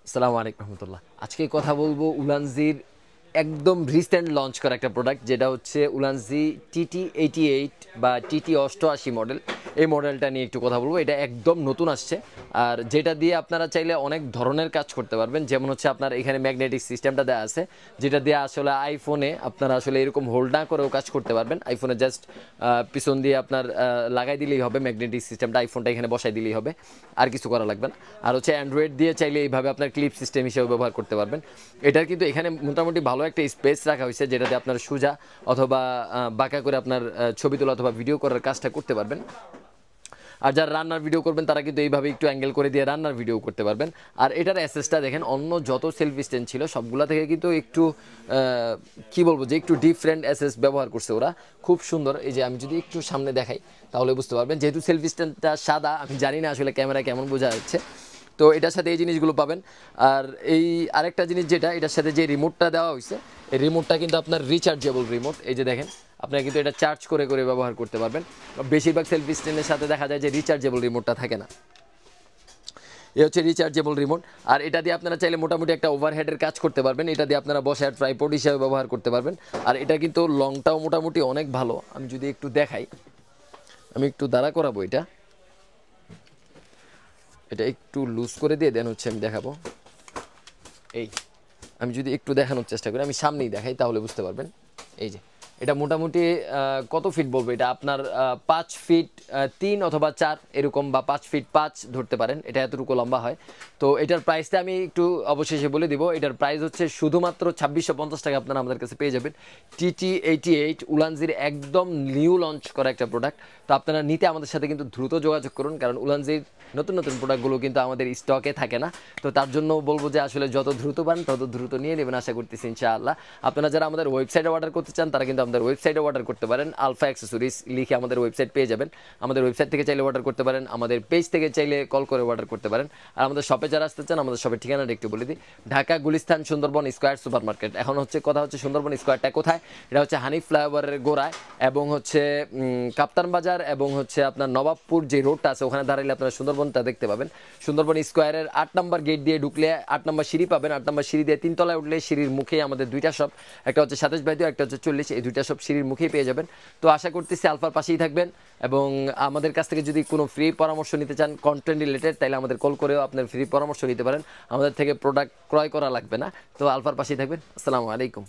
আসসালামু আলাইকুম রহমতুল্লাহ। আজকে কথা বলবো উলানজির একদম রিসেন্ট লঞ্চ করা একটা প্রোডাক্ট, যেটা হচ্ছে উলানজি TT88 বা TT88 মডেল। এই মডেলটা নিয়ে একটু কথা বলবো। এটা একদম নতুন আসছে, আর যেটা দিয়ে আপনারা চাইলে অনেক ধরনের কাজ করতে পারবেন। যেমন হচ্ছে আপনার এখানে ম্যাগনেটিক সিস্টেমটা দেওয়া আছে, যেটা দিয়ে আসলে আইফোনে আপনারা আসলে এরকম হোল্ড না করেও কাজ করতে পারবেন। আইফোনে জাস্ট পিছন দিয়ে আপনার লাগাই দিলেই হবে ম্যাগনেটিক সিস্টেমটা, আইফোনটা এখানে বসাই দিলেই হবে, আর কিছু করা লাগবে না। আর হচ্ছে অ্যান্ড্রয়েড দিয়ে চাইলে এইভাবে আপনার ক্লিপ সিস্টেম হিসেবে ব্যবহার করতে পারবেন। এটার কিন্তু এখানে মোটামুটি ভালো একটা স্পেস রাখা হয়েছে, যেটাতে আপনার সোজা অথবা বাঁকা করে আপনার ছবি তোলা অথবা ভিডিও করার কাজটা করতে পারবেন। আর যারা রান্নার ভিডিও করবেন তারা কিন্তু এইভাবে একটু অ্যাঙ্গেল করে দিয়ে রান্নার ভিডিও করতে পারবেন। আর এটার অ্যাসেসটা দেখেন, অন্য যত সেলফি স্ট্যান্ড ছিল সবগুলা থেকে কিন্তু একটু কি বলবো যে একটু ডিফারেন্ট অ্যাসেস ব্যবহার করছে ওরা, খুব সুন্দর। এই যে আমি যদি একটু সামনে দেখাই তাহলে বুঝতে পারবেন, যেহেতু সেলফি স্ট্যান্ডটা সাদা, আমি জানি না আসলে ক্যামেরা কেমন বোঝা যাচ্ছে। তো এটার সাথে এই জিনিসগুলো পাবেন। আর এই আরেকটা জিনিস যেটা এটার সাথে যে রিমোটটা দেওয়া হয়েছে, এই রিমোটটা কিন্তু আপনার রিচার্জেবল রিমোট। এই যে দেখেন, আপনারা কিন্তু এটা চার্জ করে করে ব্যবহার করতে পারবেন। বেশিরভাগ সেলফি স্ট্যান্ডের সাথে দেখা যায় যে রিচার্জেবল রিমোটটা থাকে না। এ হচ্ছে রিচার্জেবল রিমোট। আর এটা দিয়ে আপনারা চাইলে মোটামুটি একটা ওভারহেডের কাজ করতে পারবেন। এটা দিয়ে আপনারা বসার ট্রাইপড হিসাবে ব্যবহার করতে পারবেন। আর এটা কিন্তু লংটাও মোটামুটি অনেক ভালো। আমি যদি একটু দেখাই, আমি একটু দাঁড়া করাবো এটা, এটা একটু লুজ করে দিয়ে দেন হচ্ছে আমি দেখাবো। এই আমি যদি একটু দেখানোর চেষ্টা করি, আমি সামনেই দেখাই তাহলে বুঝতে পারবেন। এই যে এটা মোটামুটি কত ফিট বলবো, এটা আপনার 5 ফিট 3 অথবা 4 এরকম, বা 5 ফিট 5 ধরতে পারেন, এটা এতটুকু লম্বা হয়। তো এটার প্রাইসটা আমি একটু অবশেষে বলে দিব। এটার প্রাইস হচ্ছে শুধুমাত্র 2650 টাকা আপনারা আমাদের কাছে পেয়ে যাবেন। TT88 উলানজির একদম নিউ লঞ্চ করা একটা প্রোডাক্ট। তো আপনারা নিতে আমাদের সাথে কিন্তু দ্রুত যোগাযোগ করুন, কারণ উলানজির নতুন নতুন প্রোডাক্টগুলো কিন্তু আমাদের স্টকে থাকে না। তো তার জন্য বলবো যে আসলে যত দ্রুত পান তত দ্রুত নিয়ে নেবেন, আশা করতেছি ইনশাআল্লাহ। আপনারা যারা আমাদের ওয়েবসাইটে অর্ডার করতে চান তারা কিন্তু আমাদের ওয়েবসাইটে অর্ডার করতে পারেন। আলফা অ্যাক্সেসরিজ লিখে আমাদের ওয়েবসাইট পেয়ে যাবেন। আমাদের ওয়েবসাইট থেকে চাইলে অর্ডার করতে পারেন, আমাদের পেজ থেকে চাইলে কল করে অর্ডার করতে পারেন। আর আমাদের শপে যারা আসতে চান, আমাদের শপের ঠিকানাটা একটু বলে দিই। Dhaka Gulistan Sundarban square super market. এখন হচ্ছে কথা হচ্ছে সুন্দরবন স্কয়ারটা কোথায়, এটা হচ্ছে হানিফ ফ্লাইওভারের গোড়ায়, এবং হচ্ছে কাপ্তান বাজার এবং হচ্ছে আপনার নবাবপুর যে রোডটা আছে ওখানে দাঁড়াইলে আপনারা সুন্দরবনটা দেখতে পাবেন। সুন্দরবন স্কয়ারের 8 নম্বর গেট দিয়ে ঢুকলে 8 নম্বর সিঁড়ি পাবেন। 8 নম্বর সিঁড়ি দিয়ে 3 তলায় উঠলে সিঁড়ির মুখেই আমাদের দুইটা শপ, একটা হচ্ছে 27 বাই 2, একটা হচ্ছে 40। এই দুইটা শপ সিঁড়ির মুখেই পেয়ে যাবেন। তো আশা করতেছি আলফার পাশেই থাকবেন, এবং আমাদের কাছ থেকে যদি কোনো ফ্রি পরামর্শ নিতে চান কন্টেন্ট রিলেটেড, তাহলে আমাদের কল করেও আপনার ফ্রি পরামর্শ নিতে পারেন। আমাদের থেকে প্রোডাক্ট ক্রয় করা লাগবে না। তো আলফার পাশেই থাকবেন। আসসালামু আলাইকুম।